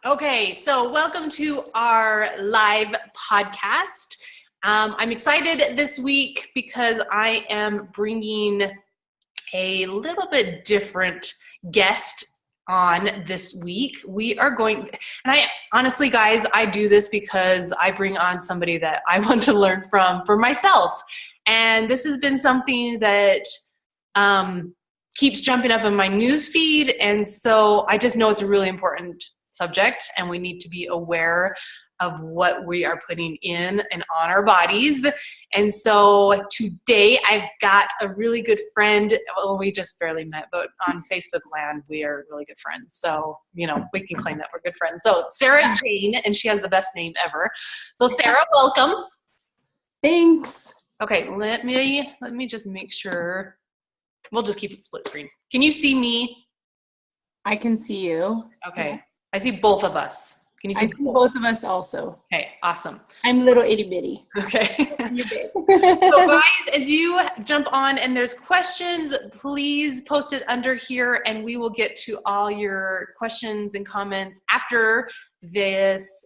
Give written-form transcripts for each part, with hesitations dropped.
Okay, so welcome to our live podcast. I'm excited this week because I am bringing a little bit different guest on this week. We are going, and I honestly, guys, I do this because I bring on somebody that I want to learn from for myself. And this has been something that keeps jumping up in my news feed. And so I just know it's a really important subject, and we need to be aware of what we are putting in and on our bodies. And so today I've got a really good friend. Well, we just barely met, but on Facebook land, we are really good friends. So, we can claim that we're good friends. So Sarah Jane, and she has the best name ever. So Sarah, welcome. Thanks. Okay, let me just make sure. We'll just keep it split screen. Can you see me? I can see you. Okay. Yeah. I see both of us. Can you see? I see both of us also. Okay, awesome. I'm little itty bitty. Okay. You're big. So guys, as you jump on and there's questions, please post it under here and we will get to all your questions and comments after this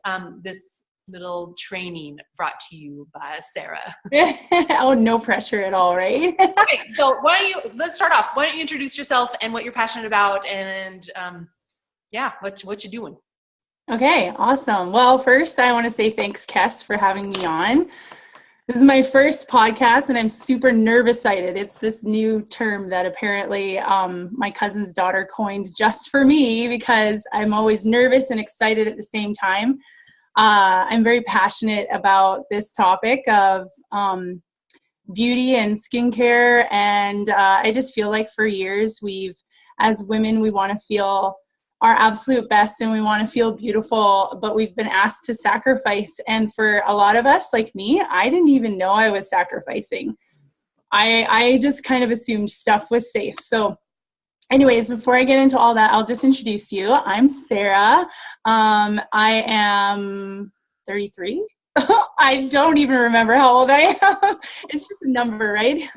little training brought to you by Sarah. Oh, no pressure at all, right? Okay, so let's start off. Why don't you introduce yourself and what you're passionate about and what you doing? Okay, awesome. Well, first I want to say thanks, Kes, for having me on. This is my first podcast and I'm super nervous-sighted. It's this new term that apparently my cousin's daughter coined just for me because I'm always nervous and excited at the same time. I'm very passionate about this topic of beauty and skincare, and I just feel like for years as women, we want to feel our absolute best and we want to feel beautiful, but we've been asked to sacrifice. And for a lot of us, like me, I didn't even know I was sacrificing. I just kind of assumed stuff was safe. So anyways, before I get into all that, I'll just introduce you. I'm Sarah. I am 33. I don't even remember how old I am. It's just a number, right?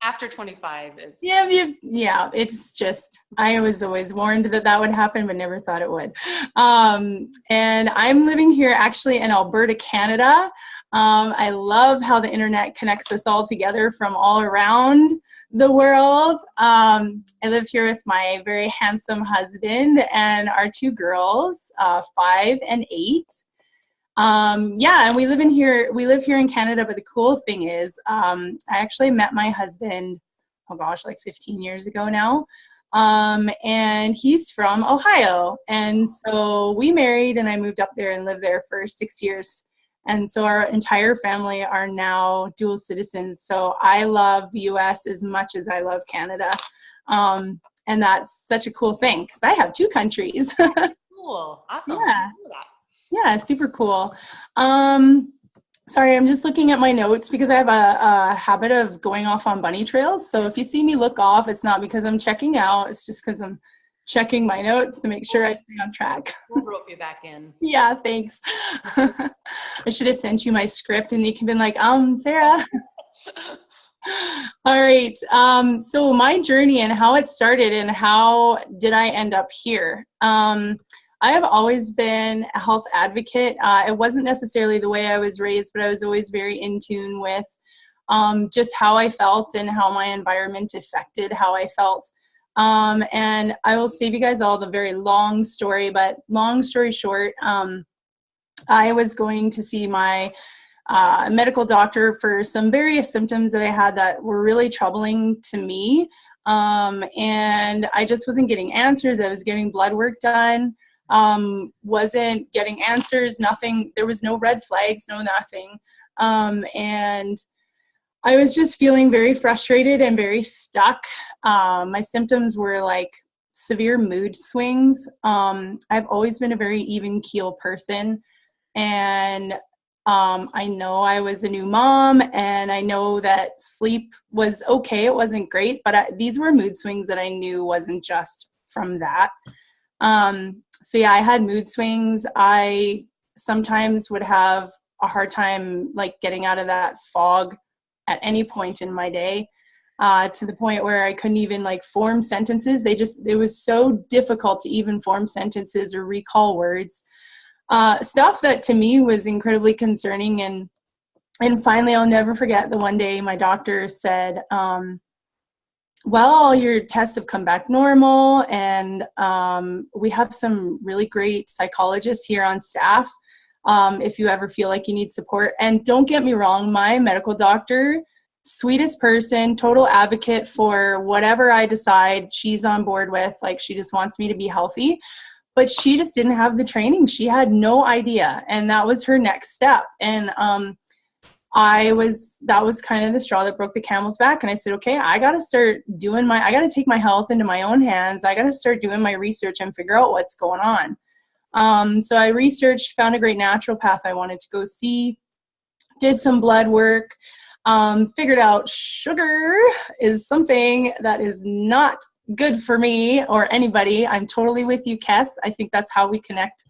After 25 is... Yeah, it's just, I was always warned that would happen, but never thought it would. And I'm living here actually in Alberta, Canada. I love how the internet connects us all together from all around the world. I live here with my very handsome husband and our two girls, 5 and 8. And we live here in Canada, but the cool thing is, I actually met my husband, like 15 years ago now. And he's from Ohio. And so we married and I moved up there and lived there for 6 years. And so our entire family are now dual citizens. So I love the US as much as I love Canada. And that's such a cool thing because I have 2 countries. Cool. Awesome. Yeah, super cool. Sorry, I'm just looking at my notes because I have a habit of going off on bunny trails. So if you see me look off, it's not because I'm checking out. It's just because I'm checking my notes to make sure I stay on track. We'll rope you back in. Yeah, thanks. I should have sent you my script and you can be like, Sarah. All right. So my journey and how it started and how did I end up here? I have always been a health advocate. It wasn't necessarily the way I was raised, but I was always very in tune with just how I felt and how my environment affected how I felt. And I will save you guys all the very long story, but long story short, I was going to see my medical doctor for some various symptoms that I had that were really troubling to me. And I just wasn't getting answers. I was getting blood work done. Wasn't getting answers, nothing. There was no red flags, no nothing. And I was just feeling very frustrated and very stuck. My symptoms were like severe mood swings. I've always been a very even keel person. And I know I was a new mom and I know that sleep was okay. It wasn't great, but these were mood swings that I knew wasn't just from that. So yeah, I had mood swings. I sometimes would have a hard time like getting out of that fog at any point in my day. to the point where I couldn't even like form sentences. It was so difficult to even form sentences or recall words. Stuff that to me was incredibly concerning. And finally, I'll never forget the one day my doctor said, well, all your tests have come back normal, and we have some really great psychologists here on staff if you ever feel like you need support. And don't get me wrong, my medical doctor, sweetest person, total advocate for whatever I decide she's on board with. Like, she just wants me to be healthy, but she just didn't have the training. She had no idea, and that was her next step. And that was kind of the straw that broke the camel's back. And I said, okay, I got to take my health into my own hands. I got to start doing my research and figure out what's going on. So I researched, found a great naturopath I wanted to go see, did some blood work, figured out sugar is something that is not good for me or anybody. I'm totally with you, Kes. I think that's how we connect.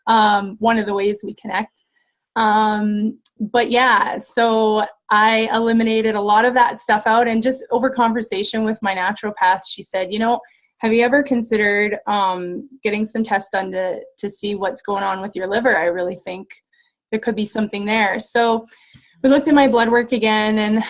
One of the ways we connect. But yeah, so I eliminated a lot of that stuff out, and just over conversation with my naturopath, she said, have you ever considered, getting some tests done to see what's going on with your liver? I really think there could be something there. So we looked at my blood work again,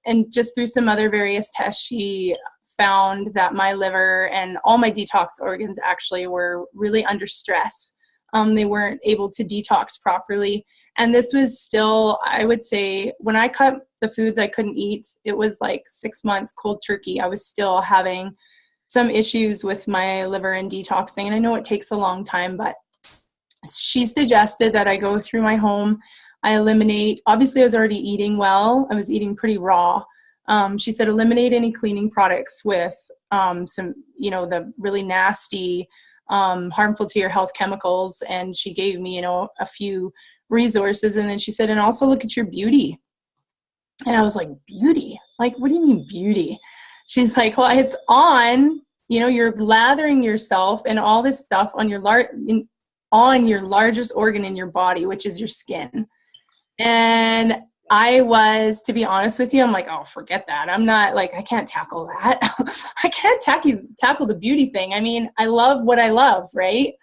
and just through some other various tests, she found that my liver and all my detox organs actually were really under stress. They weren't able to detox properly. And this was still, I would say, when I cut the foods I couldn't eat, it was like 6 months cold turkey. I was still having some issues with my liver and detoxing. And I know it takes a long time, but she suggested that I go through my home. I eliminate, obviously I was already eating well. I was eating pretty raw. She said, eliminate any cleaning products with some, the really nasty, harmful to your health chemicals. And she gave me, a few resources. And then she said, and also look at your beauty. And I was like, beauty? Like, what do you mean beauty? She's like, well, it's on, you're lathering yourself and all this stuff on your largest organ in your body, which is your skin. And I was, to be honest with you, I'm like, oh, forget that. I'm not like, I can't tackle that. I can't tackle the beauty thing. I mean, I love what I love, right?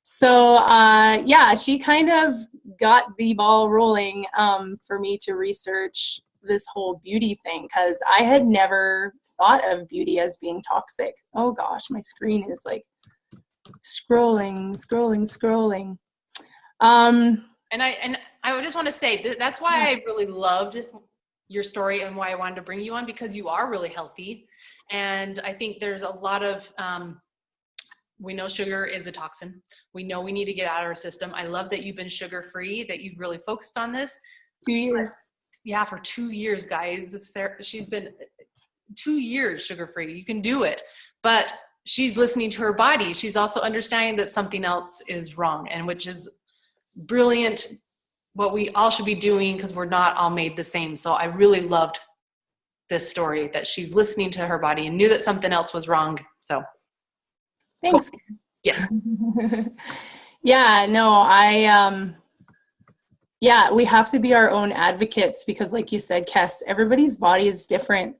So, she kind of got the ball rolling for me to research this whole beauty thing, because I had never thought of beauty as being toxic. Oh gosh, my screen is like scrolling. And I would just want to say that's why I really loved your story and why I wanted to bring you on, because you are really healthy. And I think there's a lot of, we know sugar is a toxin. We know we need to get out of our system. I love that you've been sugar-free, that you've really focused on this. 2 years. Yeah, for 2 years, guys. She's been 2 years sugar-free. You can do it. But she's listening to her body. She's also understanding that something else is wrong, and which is brilliant, what we all should be doing, because we're not all made the same. So I really loved this story, that she's listening to her body and knew that something else was wrong. So thanks. Yes. Yeah, no, we have to be our own advocates, because like you said, Kes, everybody's body is different.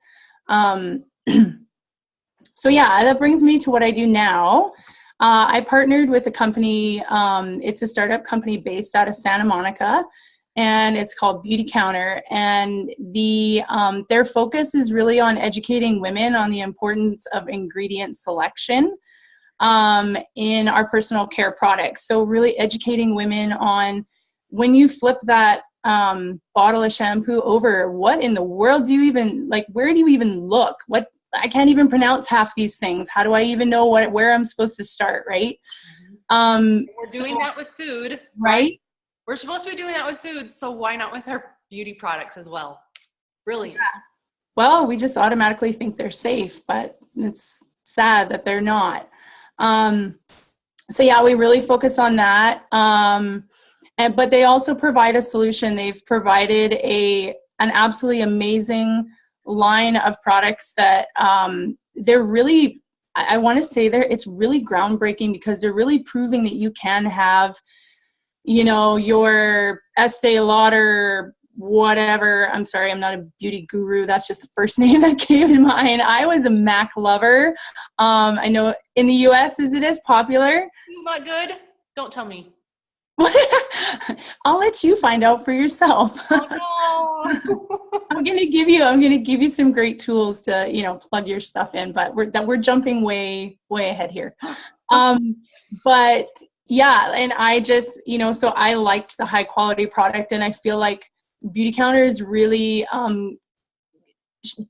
So yeah, that brings me to what I do now. I partnered with a company. It's a startup company based out of Santa Monica, and it's called Beauty Counter. And their focus is really on educating women on the importance of ingredient selection in our personal care products. So really educating women on, when you flip that bottle of shampoo over, what in the world do you even, like, where do you even look? I can't even pronounce half these things. How do I even know where I'm supposed to start, right? We're doing that with food. Right? We're supposed to be doing that with food, so why not with our beauty products as well? Brilliant. Yeah. Well, we just automatically think they're safe, but it's sad that they're not. So yeah, we really focus on that. But they also provide a solution. They've provided an absolutely amazing line of products that they're really, I want to say it's really groundbreaking, because they're really proving that you can have, your Estee Lauder whatever. I'm sorry, I'm not a beauty guru. That's just the first name that came in mind. I was a MAC lover. I know in the US, is it as popular? Not good. Don't tell me. I'll let you find out for yourself. Oh, no. I'm gonna give you some great tools to, you know, plug your stuff in, but we're jumping way ahead here. But yeah, and I just, you know, so I liked the high quality product, and I feel like Beautycounter is really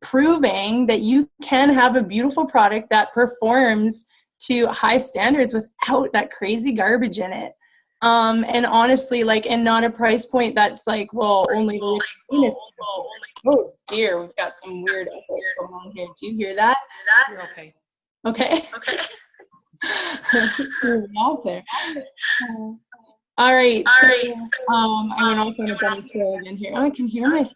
proving that you can have a beautiful product that performs to high standards without that crazy garbage in it. And honestly, like, and not a price point that's like, well, only the rich and famous. Oh dear, we've got some weird echoes going on here. Do you hear that? You're okay. Okay. Out there. All right. So, I went off on a bunny trail again here. Oh, I can hear myself.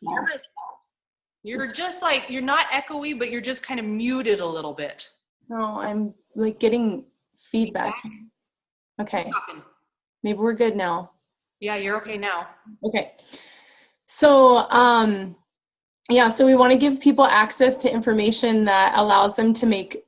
You're just like, you're not echoey, but you're just kind of muted a little bit. No, I'm like getting feedback. Okay. Maybe we're good now. Yeah, you're okay now. Okay. So, yeah, so we want to give people access to information that allows them to make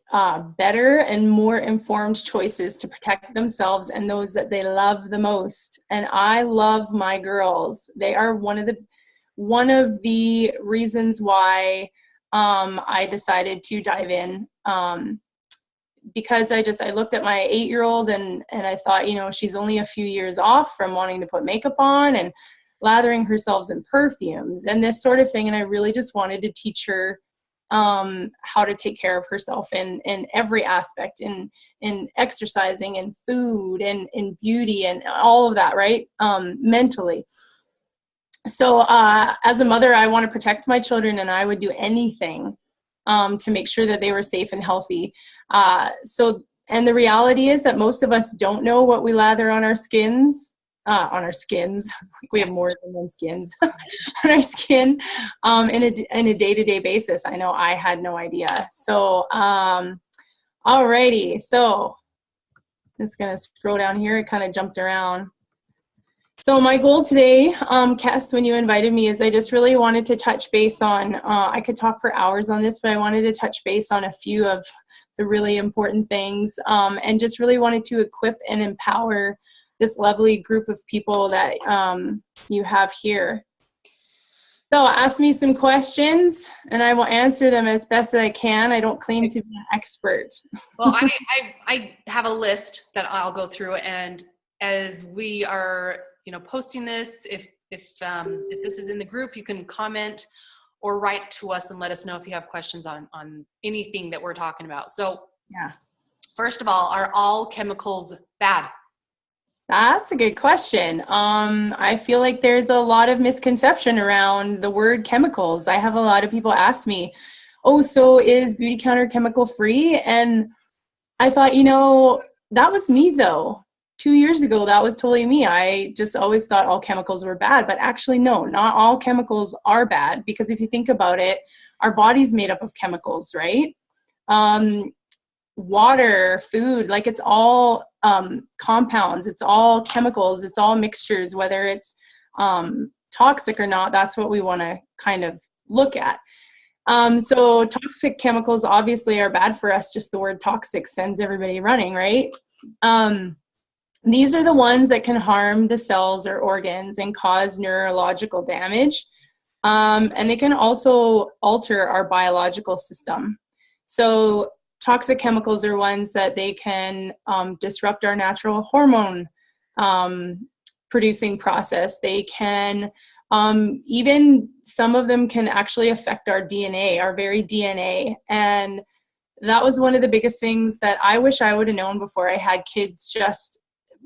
better and more informed choices to protect themselves and those that they love the most. And I love my girls. They are one of the reasons why I decided to dive in. Because I looked at my 8-year-old and I thought, you know, she's only a few years off from wanting to put makeup on and lathering herself in perfumes and this sort of thing. And I really just wanted to teach her how to take care of herself in every aspect, in exercising and food and in beauty and all of that, right? Mentally. So as a mother, I want to protect my children, and I would do anything to make sure that they were safe and healthy. And the reality is that most of us don't know what we lather on our skins. Like we have more than one skins on our skin in a day-to-day basis. I know I had no idea. So, alrighty. So I'm just going to scroll down here. It kind of jumped around. So my goal today, Cass, when you invited me, is I just really wanted to touch base on, I could talk for hours on this, but I wanted to touch base on a few of the really important things, and just really wanted to equip and empower this lovely group of people that you have here. So ask me some questions and I will answer them as best as I can. I don't claim to be an expert. Well, I have a list that I'll go through, and as we are, you know, posting this, if this is in the group, you can comment or write to us and let us know if you have questions on anything that we're talking about. So yeah, first of all, are all chemicals bad? That's a good question. I feel like there's a lot of misconception around the word chemicals. I have a lot of people ask me, oh, so is Beautycounter chemical free? And I thought, you know, that was me though. 2 years ago, that was totally me. I just always thought all chemicals were bad, but actually no, not all chemicals are bad, because if you think about it, our body's made up of chemicals, right? Water, food, like it's all compounds, it's all chemicals, it's all mixtures, whether it's toxic or not. That's what we want to kind of look at. So toxic chemicals obviously are bad for us. Just the word toxic sends everybody running, right? These are the ones that can harm the cells or organs and cause neurological damage. And they can also alter our biological system. So toxic chemicals are ones that they can disrupt our natural hormone producing process. They can even, some of them can actually affect our DNA, our very DNA. And that was one of the biggest things that I wish I would have known before I had kids, just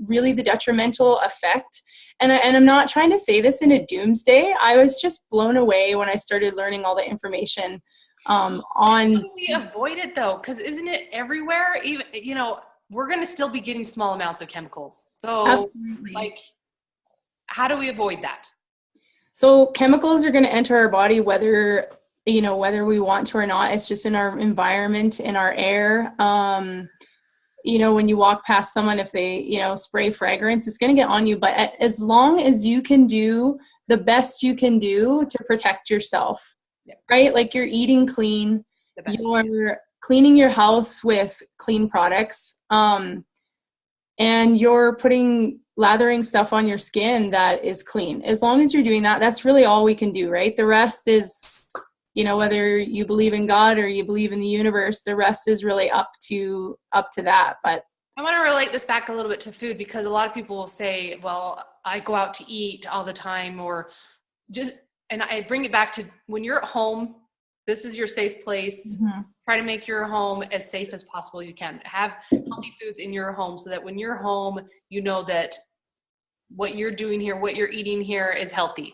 really the detrimental effect. And I'm not trying to say this in a doomsday. I was just blown away when I started learning all the information on. How do we avoid it though? Because isn't it everywhere? Even, you know, we're going to still be getting small amounts of chemicals. So absolutely. Like, how do we avoid that? So chemicals are going to enter our body whether we want to or not. It's just in our environment, in our air. You know, when you walk past someone, if they, you know, spray fragrance, it's going to get on you. But as long as you can do the best you can do to protect yourself, right? Like you're eating clean, you're cleaning your house with clean products, and you're lathering stuff on your skin that is clean. As long as you're doing that, that's really all we can do, right? The rest is, whether you believe in God or you believe in the universe, the rest is really up to that. But I want to relate this back a little bit to food, because a lot of people will say, well, I go out to eat all the time, and I bring it back to when you're at home, this is your safe place. Mm-hmm. Try to make your home as safe as possible you can. Have healthy foods in your home so that when you're home, you know that what you're doing here, what you're eating here is healthy.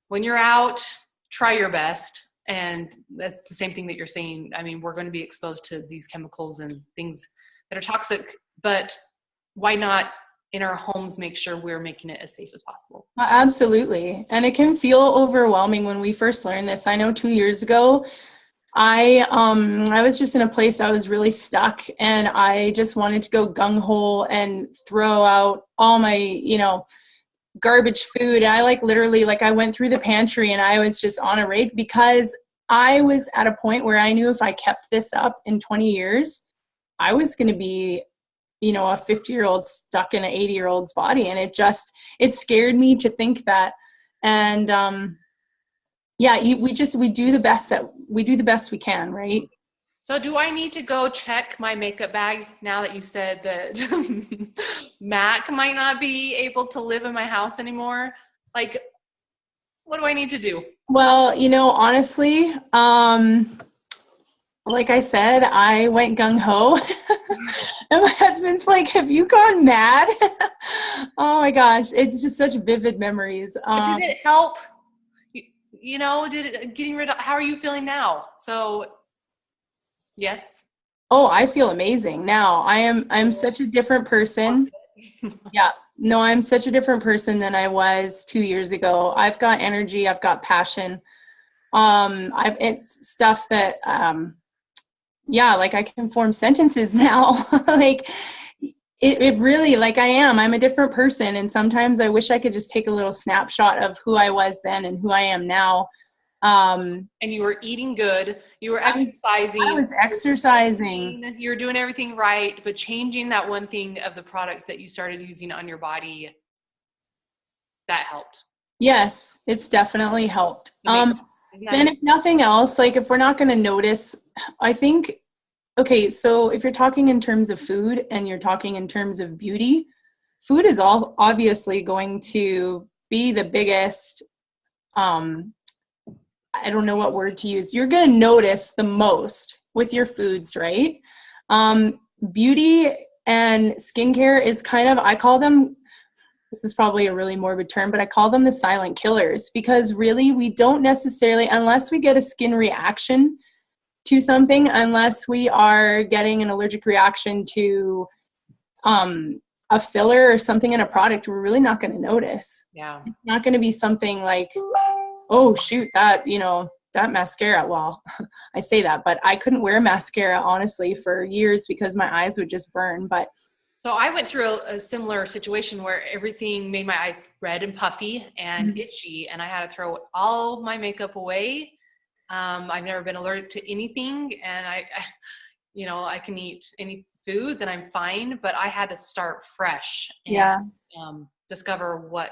When you're out, try your best. And that's the same thing that you're saying. I mean, we're going to be exposed to these chemicals and things that are toxic, but why not in our homes make sure we're making it as safe as possible? Absolutely. And it can feel overwhelming when we first learned this. I know 2 years ago, I was just in a place I was really stuck, and I just wanted to go gung-ho and throw out all my, garbage food. And I I went through the pantry and I was just on a rake, because I was at a point where I knew if I kept this up in 20 years, I was going to be, a 50-year-old stuck in an 80-year-old's body. And it scared me to think that. And, we do the best we can, right? So do I need to go check my makeup bag now that you said that Mac might not be able to live in my house anymore? Like, what do I need to do? Well, honestly, like I said, I went gung-ho. And my husband's like, have you gone mad? Oh my gosh, it's just such vivid memories. Did it help? Getting rid of, how are you feeling now? So, yes. Oh, I feel amazing now. I'm such a different person. Yeah. No, I'm such a different person than I was 2 years ago. I've got energy. I've got passion. It's stuff that, I can form sentences now. It really, I'm a different person. And sometimes I wish I could just take a little snapshot of who I was then and who I am now. And you were eating good. You were exercising. I was exercising. You were doing everything right, but changing that one thing of the products that you started using on your body, that helped. Yes, it's definitely helped. And if nothing else, if we're not going to notice, I think, okay, so if you're talking in terms of food and you're talking in terms of beauty, food is all obviously going to be the biggest, I don't know what word to use. You're going to notice the most with your foods, right? Beauty and skincare is I call them, this is probably a really morbid term, but I call them the silent killers, because really we don't necessarily, unless we get a skin reaction to something, unless we are getting an allergic reaction to a filler or something in a product, we're really not going to notice. Yeah. It's not going to be something like, oh shoot, that mascara. Well, I say that, but I couldn't wear mascara honestly for years because my eyes would just burn. But so I went through a similar situation where everything made my eyes red and puffy and itchy, and I had to throw all my makeup away. I've never been allergic to anything, and I can eat any foods and I'm fine, but I had to start fresh and discover what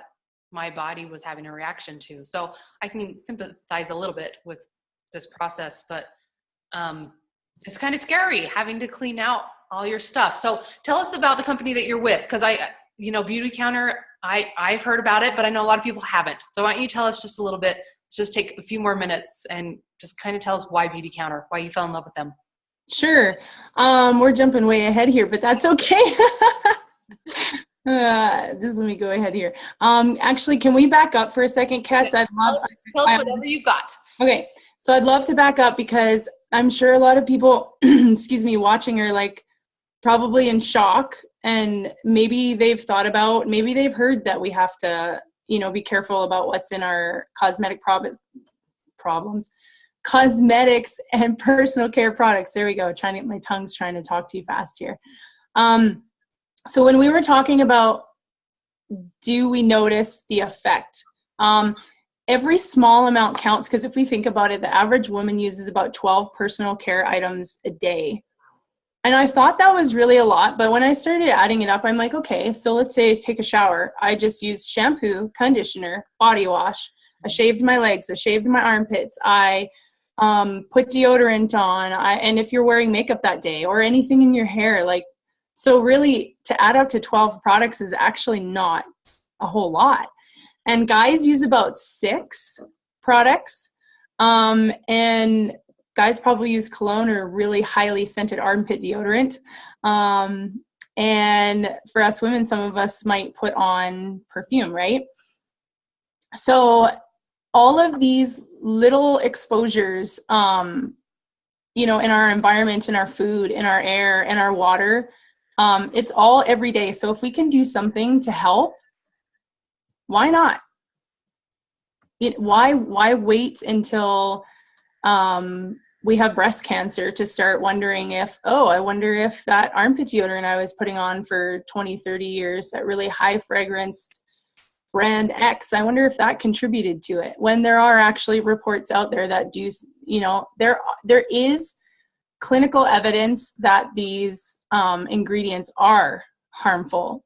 my body was having a reaction to. So I can sympathize a little bit with this process, but it's kind of scary having to clean out all your stuff. So tell us about the company that you're with, because Beautycounter, I've heard about it, but I know a lot of people haven't. So why don't you tell us just a little bit, just take a few more minutes and just kind of tell us why Beautycounter, why you fell in love with them. Sure. We're jumping way ahead here, but that's okay. Just let me go ahead here. Actually, can we back up for a second, Kes? Tell us whatever you've got. Okay. So I'd love to back up because I'm sure a lot of people, excuse me, watching are probably in shock, and maybe they've heard that we have to, be careful about what's in our cosmetics and personal care products. There we go. My tongue's trying to talk too fast here. So when we were talking about, do we notice the effect? every small amount counts, because if we think about it, the average woman uses about 12 personal care items a day. And I thought that was really a lot, but when I started adding it up, I'm like, okay, so let's say I take a shower. I just used shampoo, conditioner, body wash. I shaved my legs. I shaved my armpits. I put deodorant on. And if you're wearing makeup that day or anything in your hair, like, so really to add up to 12 products is actually not a whole lot. And guys use about 6 products. And guys probably use cologne or really highly scented armpit deodorant. And for us women, some of us might put on perfume, right? So all of these little exposures, you know, in our environment, in our food, in our air, in our water, it's all every day. So if we can do something to help, why not? Why wait until we have breast cancer to start wondering if, I wonder if that armpit deodorant I was putting on for 20, 30 years, that really high fragrance brand X, I wonder if that contributed to it, when there are actually reports out there that do, you know, there is clinical evidence that these ingredients are harmful.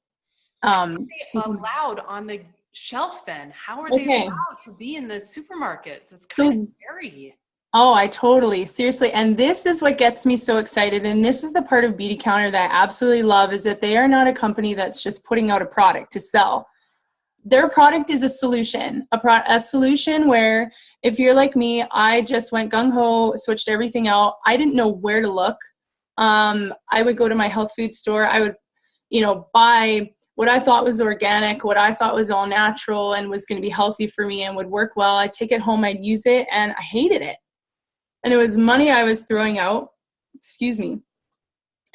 Allowed on the shelf then? How are they allowed to be in the supermarkets? It's kind of scary. Oh, I totally, seriously. And this is what gets me so excited. And this is the part of Beautycounter that I absolutely love, is that they are not a company that's just putting out a product to sell. Their product is a solution, a solution where if you're like me, I just went gung-ho, switched everything out. I didn't know where to look. I would go to my health food store. I would, you know, buy what I thought was organic, what I thought was all natural and was going to be healthy for me and would work well. I'd take it home, I'd use it, and I hated it. And it was money I was throwing out. Excuse me.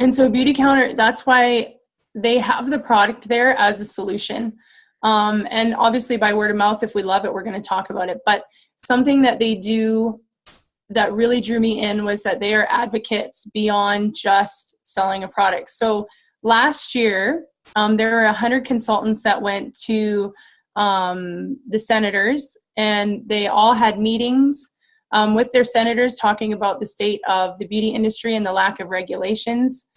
And so Beautycounter, that's why they have the product there as a solution. And obviously by word of mouth, if we love it, we're going to talk about it. But something that they do that really drew me in was that they are advocates beyond just selling a product. So last year, there were 100 consultants that went to the senators, and they all had meetings with their senators talking about the state of the beauty industry and the lack of regulations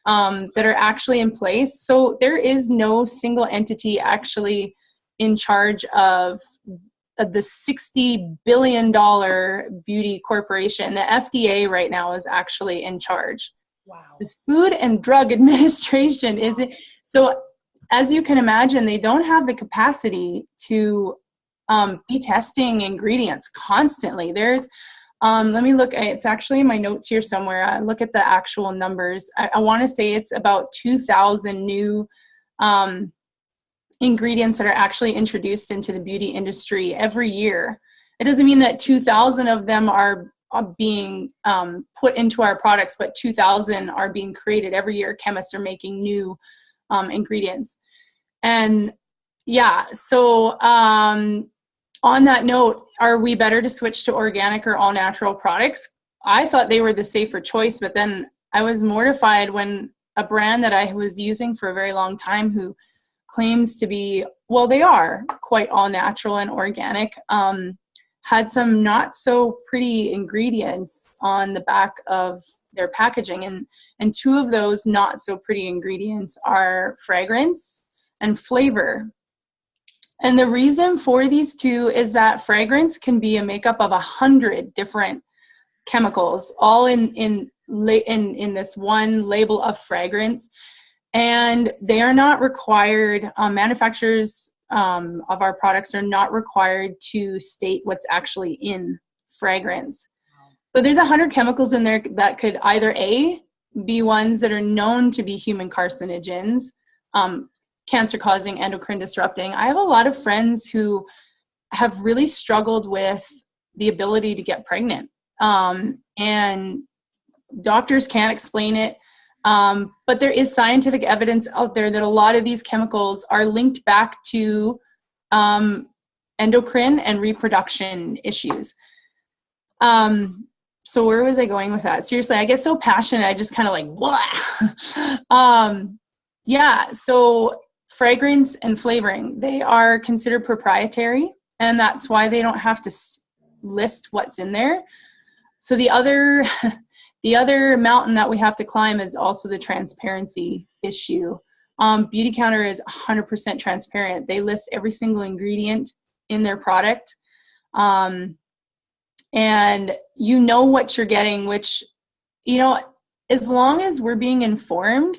that are actually in place. So there is no single entity actually in charge of the $60 billion beauty corporation. The FDA right now is actually in charge. Wow. The Food and Drug Administration isn't. So as you can imagine, they don't have the capacity to be testing ingredients constantly. There's, let me look, it's actually in my notes here somewhere. I look at the actual numbers. I want to say it's about 2,000 new ingredients that are actually introduced into the beauty industry every year. It doesn't mean that 2,000 of them are being put into our products, but 2,000 are being created every year. Chemists are making new ingredients. And yeah, so on that note, are we better to switch to organic or all natural products? I thought they were the safer choice, but then I was mortified when a brand that I was using for a very long time, who claims to be, well, they are quite all natural and organic, had some not so pretty ingredients on the back of their packaging. And 2 of those not so pretty ingredients are fragrance and flavor. And the reason for these 2 is that fragrance can be a makeup of 100 different chemicals, all in this one label of fragrance. And they are not required, manufacturers of our products are not required to state what's actually in fragrance. So there's 100 chemicals in there that could either A, be ones that are known to be human carcinogens, cancer-causing, endocrine disrupting. I have a lot of friends who have really struggled with the ability to get pregnant, and doctors can't explain it. But there is scientific evidence out there that a lot of these chemicals are linked back to endocrine and reproduction issues. So where was I going with that? Seriously, I get so passionate, I just kind of like, blah. Yeah, so fragrance and flavoring, they are considered proprietary, and that's why they don't have to list what's in there. So the other the other mountain that we have to climb is also the transparency issue. Beautycounter is 100% transparent. They list every single ingredient in their product. And you know what you're getting, which, you know, as long as we're being informed,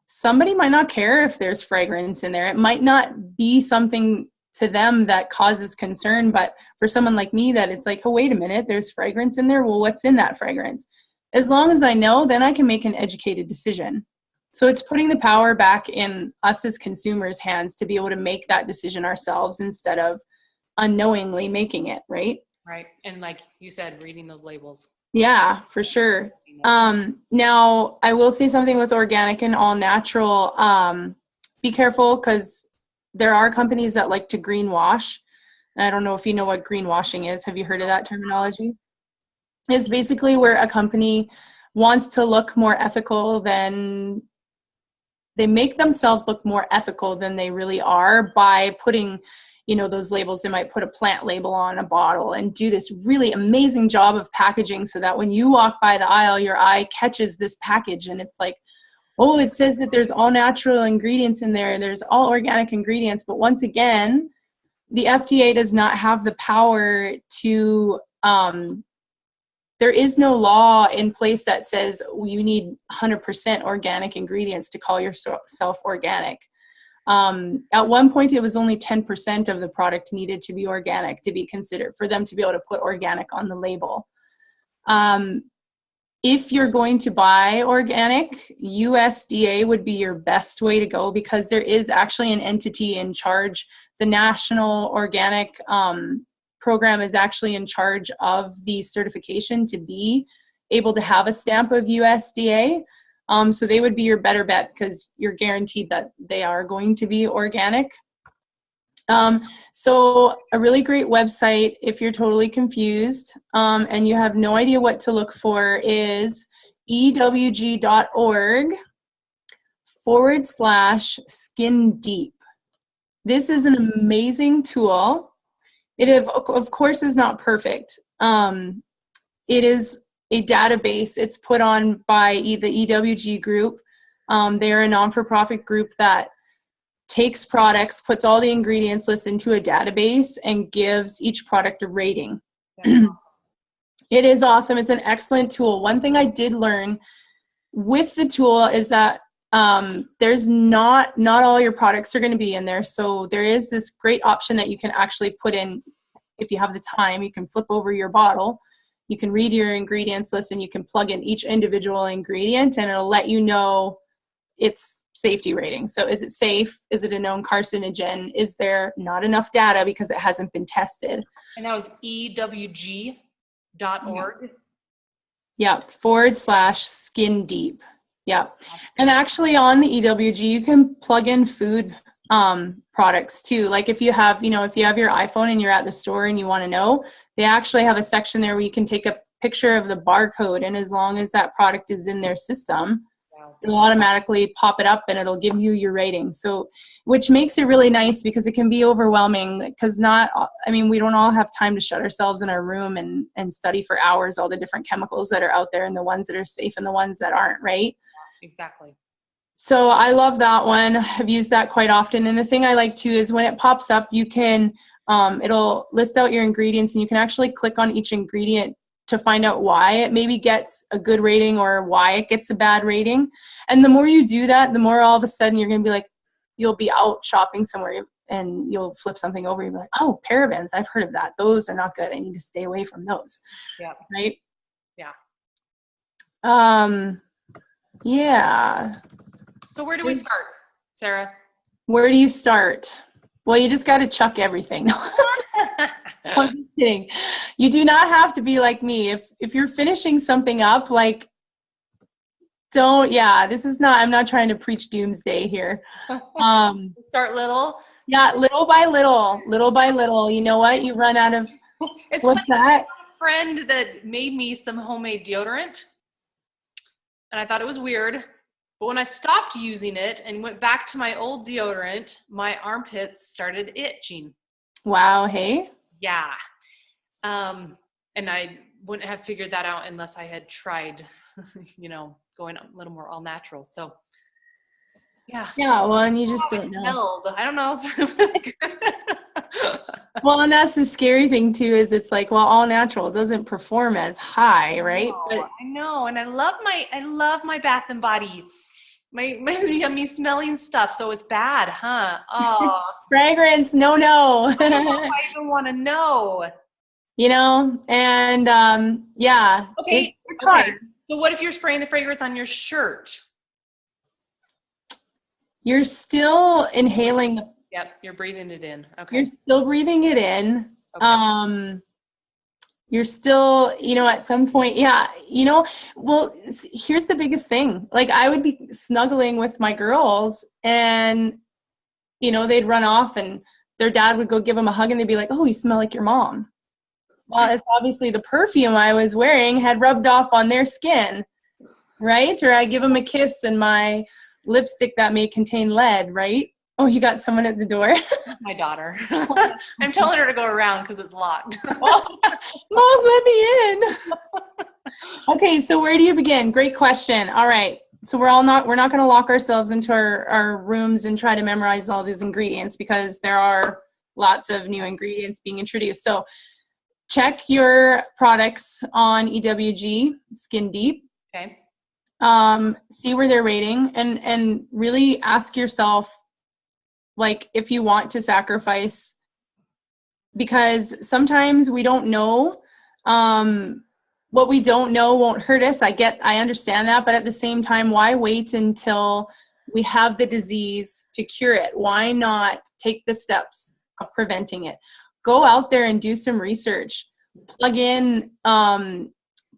somebody might not care if there's fragrance in there. It might not be something to them that causes concern, but for someone like me that it's like, oh, wait a minute, there's fragrance in there. Well, what's in that fragrance? As long as I know, then I can make an educated decision. So it's putting the power back in us as consumers' hands to be able to make that decision ourselves instead of unknowingly making it, right? Right. And like you said, reading those labels. Yeah, for sure. Now, I will say something with organic and all natural. Be careful, because there are companies that like to greenwash. And I don't know if you know what greenwashing is. Have you heard of that terminology? It's basically where a company wants to look more ethical than they make themselves look more ethical than they really are by putting, you know, those labels. They might put a plant label on a bottle and do this really amazing job of packaging so that when you walk by the aisle, your eye catches this package and it's like, oh, it says that there's all natural ingredients in there. There's all organic ingredients. But once again, the FDA does not have the power to, there is no law in place that says you need 100% organic ingredients to call yourself organic. At one point, it was only 10% of the product needed to be organic to be considered for them to be able to put organic on the label. If you're going to buy organic, USDA would be your best way to go, because there is actually an entity in charge. The National Organic Program is actually in charge of the certification to be able to have a stamp of USDA. So they would be your better bet, because you're guaranteed that they are going to be organic. So a really great website, if you're totally confused and you have no idea what to look for, is ewg.org/skin deep. This is an amazing tool. It of course is not perfect. It is a database. It's put on by the EWG group. They're a non-for-profit group that takes products, puts all the ingredients lists into a database, and gives each product a rating. Awesome. It is awesome. It's an excellent tool. One thing I did learn with the tool is that there's not all your products are going to be in there. So there is this great option that you can actually put in, if you have the time, you can flip over your bottle, you can read your ingredients list, and you can plug in each individual ingredient, and it'll let you know its safety rating. So is it safe? Is it a known carcinogen? Is there not enough data because it hasn't been tested? And that was ewg.org. Yeah, /skin deep. Yeah. And actually on the EWG, you can plug in food products too. Like if you have your iPhone and you're at the store and you want to know, they actually have a section there where you can take a picture of the barcode, and as long as that product is in their system, it'll automatically pop it up and it'll give you your rating. So, which makes it really nice, because it can be overwhelming, because we don't all have time to shut ourselves in our room and study for hours all the different chemicals that are out there, and the ones that are safe and the ones that aren't, right? Exactly. So I love that one. I've used that quite often. And the thing I like too is when it pops up, you can, it'll list out your ingredients, and you can actually click on each ingredient to find out why it maybe gets a good rating or why it gets a bad rating. And the more you do that, the more all of a sudden you're going to be like, you'll be out shopping somewhere and you'll flip something over. You'll be like, oh, parabens, I've heard of that. Those are not good. I need to stay away from those. Yeah. Right? Yeah. Yeah. So where do we start, Sarah? Where do you start? Well, you just got to chuck everything. I'm just kidding. You do not have to be like me. If you're finishing something up, like, I'm not trying to preach doomsday here. Start little. Yeah, little by little. You know what? You run out of, what's that? A friend that made me some homemade deodorant, and I thought it was weird. But when I stopped using it and went back to my old deodorant, my armpits started itching. Wow, hey? Yeah. And I wouldn't have figured that out unless I had tried, going a little more all natural. So yeah. Yeah, well, and you just don't know. Smelled. I don't know if it was good. Well, and that's the scary thing too, is it's like, well, all natural doesn't perform as high, right? But I know, and I love my Bath and Body, my yummy smelling stuff. So it's bad, huh? Oh, fragrance, no. I even want to know. And yeah. Okay, it's hard. So what if you're spraying the fragrance on your shirt? You're still inhaling. Yep, you're breathing it in. Okay. You're still breathing it in. Okay. You're still, at some point, well, here's the biggest thing. Like, I would be snuggling with my girls and, they'd run off and their dad would go give them a hug and they'd be like, oh, you smell like your mom. Well, it's obviously the perfume I was wearing had rubbed off on their skin, right? Or I give them a kiss and my lipstick that may contain lead, right? Oh, you got someone at the door? My daughter. I'm telling her to go around because it's locked. Mom, let me in. Okay, so where do you begin? Great question. All right. So we're not going to lock ourselves into our rooms and try to memorize all these ingredients because there are lots of new ingredients being introduced. So check your products on EWG, Skin Deep. Okay. See where they're rating and really ask yourself, like, if you want to sacrifice, because sometimes we don't know. What we don't know won't hurt us. I understand that, but at the same time, why wait until we have the disease to cure it? Why not take the steps of preventing it? Go out there and do some research. Plug in on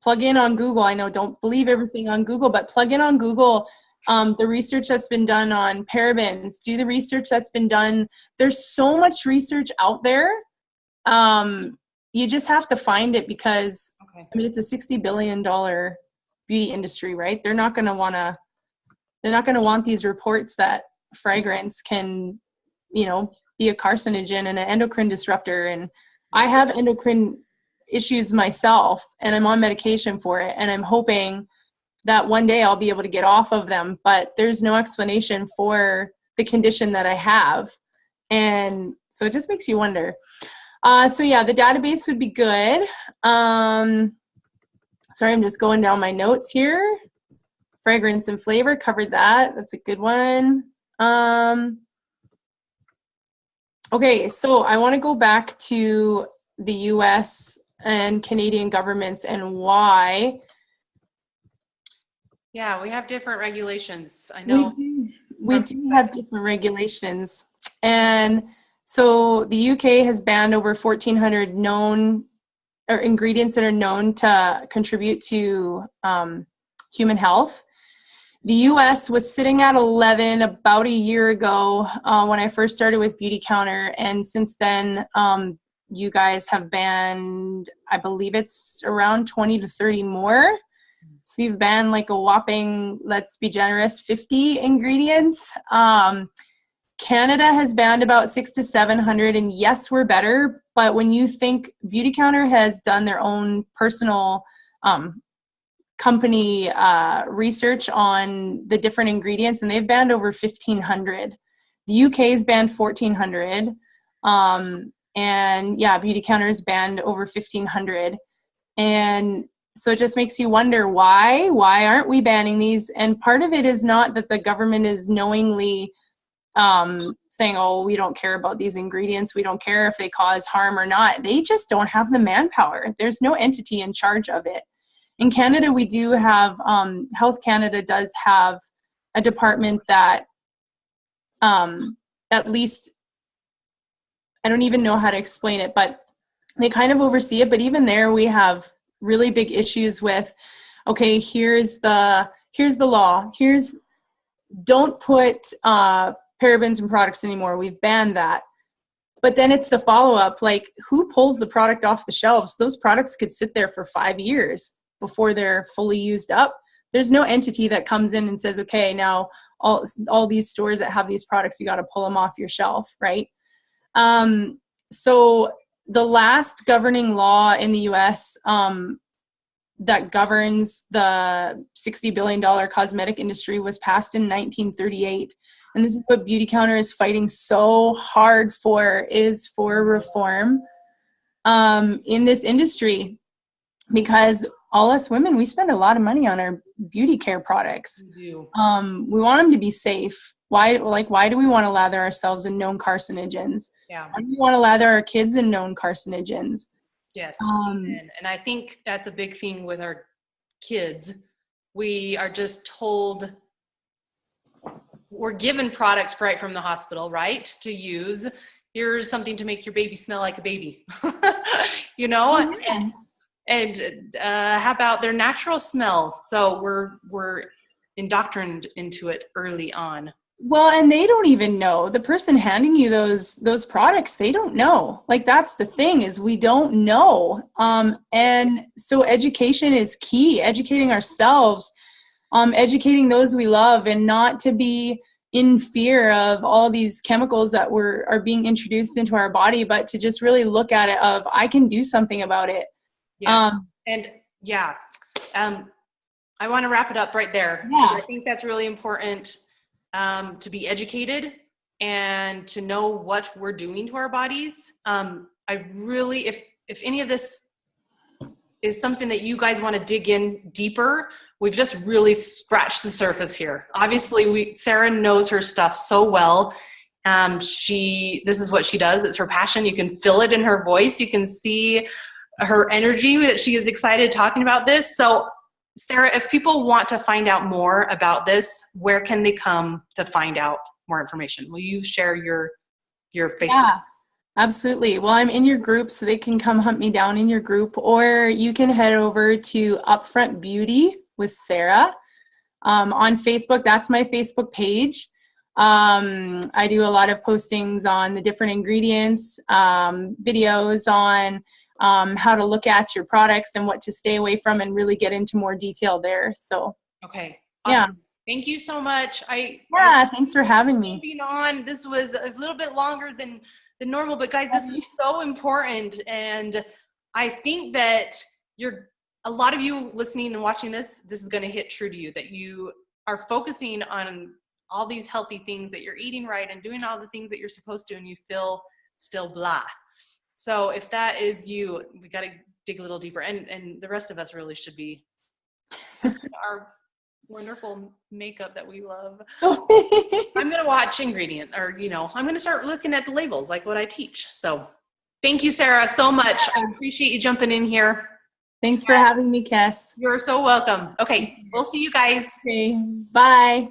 Google. I know, don't believe everything on Google, but plug in on Google the research that's been done on parabens. Do the research that's been done. There's so much research out there. You just have to find it because, it's a $60 billion beauty industry, right? They're not going to want these reports that fragrance can, be a carcinogen and an endocrine disruptor. And I have endocrine issues myself and I'm on medication for it. And I'm hoping that one day I'll be able to get off of them, but there's no explanation for the condition that I have. And so it just makes you wonder. So yeah, the database would be good. Sorry, I'm just going down my notes here. Fragrance and flavor, covered that. That's a good one. Okay, so I want to go back to the US and Canadian governments and why. Yeah, we have different regulations. I know. We do have different regulations. And so the UK has banned over 1,400 known or ingredients that are known to contribute to human health. The US was sitting at 11 about a year ago when I first started with Beautycounter. And since then, you guys have banned, I believe it's around 20 to 30 more. So you've banned like a whopping, let's be generous, 50 ingredients. Canada has banned about 600 to 700, and yes, we're better. But when you think Beautycounter has done their own personal company research on the different ingredients, and they've banned over 1,500. The UK has banned 1,400. And yeah, Beautycounter has banned over 1,500. And so it just makes you wonder why aren't we banning these? And part of it is not that the government is knowingly saying, oh, we don't care about these ingredients. We don't care if they cause harm or not. They just don't have the manpower. There's no entity in charge of it. In Canada, we do have, Health Canada does have a department that at least, I don't even know how to explain it, but they kind of oversee it. But even there, we have really big issues with, okay, here's the law. Don't put parabens in products anymore. We've banned that. But then it's the follow-up, like, who pulls the product off the shelves? Those products could sit there for 5 years before they're fully used up. There's no entity that comes in and says, okay, now all these stores that have these products, you got to pull them off your shelf, right? So the last governing law in the US that governs the $60 billion cosmetic industry was passed in 1938. And this is what Beautycounter is fighting so hard for, is for reform in this industry, because all us women, we spend a lot of money on our beauty care products. We do. We want them to be safe. Why do we want to lather ourselves in known carcinogens? Yeah. Why do we want to lather our kids in known carcinogens? Yes. And I think that's a big thing with our kids. We are just told, we're given products right from the hospital, right, to use. Here's something to make your baby smell like a baby, you know? Yeah. And how about their natural smell? So we're indoctrined into it early on. Well, and they don't even know. The person handing you those products, they don't know. Like, that's the thing, is we don't know. And so education is key. Educating ourselves, educating those we love, and not to be in fear of all these chemicals that are being introduced into our body, but to just really look at it of, I can do something about it. Yeah. I want to wrap it up right there. Yeah. I think that's really important, to be educated and to know what we're doing to our bodies. I really, if any of this is something that you guys want to dig in deeper, we've just really scratched the surface here. Obviously, Sarah knows her stuff so well. This is what she does. It's her passion. You can feel it in her voice. You can see her energy that she is excited talking about this. So Sarah, if people want to find out more about this, where can they come to find out more information? Will you share your Facebook? Yeah, absolutely. Well, I'm in your group, so they can come hunt me down in your group, or you can head over to Upfront Beauty with Sarah on Facebook. That's my Facebook page. I do a lot of postings on the different ingredients, videos on how to look at your products and what to stay away from, and really get into more detail there. So, okay. Awesome. Yeah. Thank you so much. Thanks for having me. Moving on. This was a little bit longer than normal, but guys, this is so important. And I think that a lot of you listening and watching this is going to hit true to you, that you are focusing on all these healthy things, that you're eating right and doing all the things that you're supposed to, and you feel still blah. So if that is you, we got to dig a little deeper, and the rest of us really should be our wonderful makeup that we love. I'm going to watch ingredient, or, I'm going to start looking at the labels like what I teach. So thank you, Sarah, so much. I appreciate you jumping in here. Thanks for having me, Kes. You're so welcome. Okay. We'll see you guys. Okay. Bye.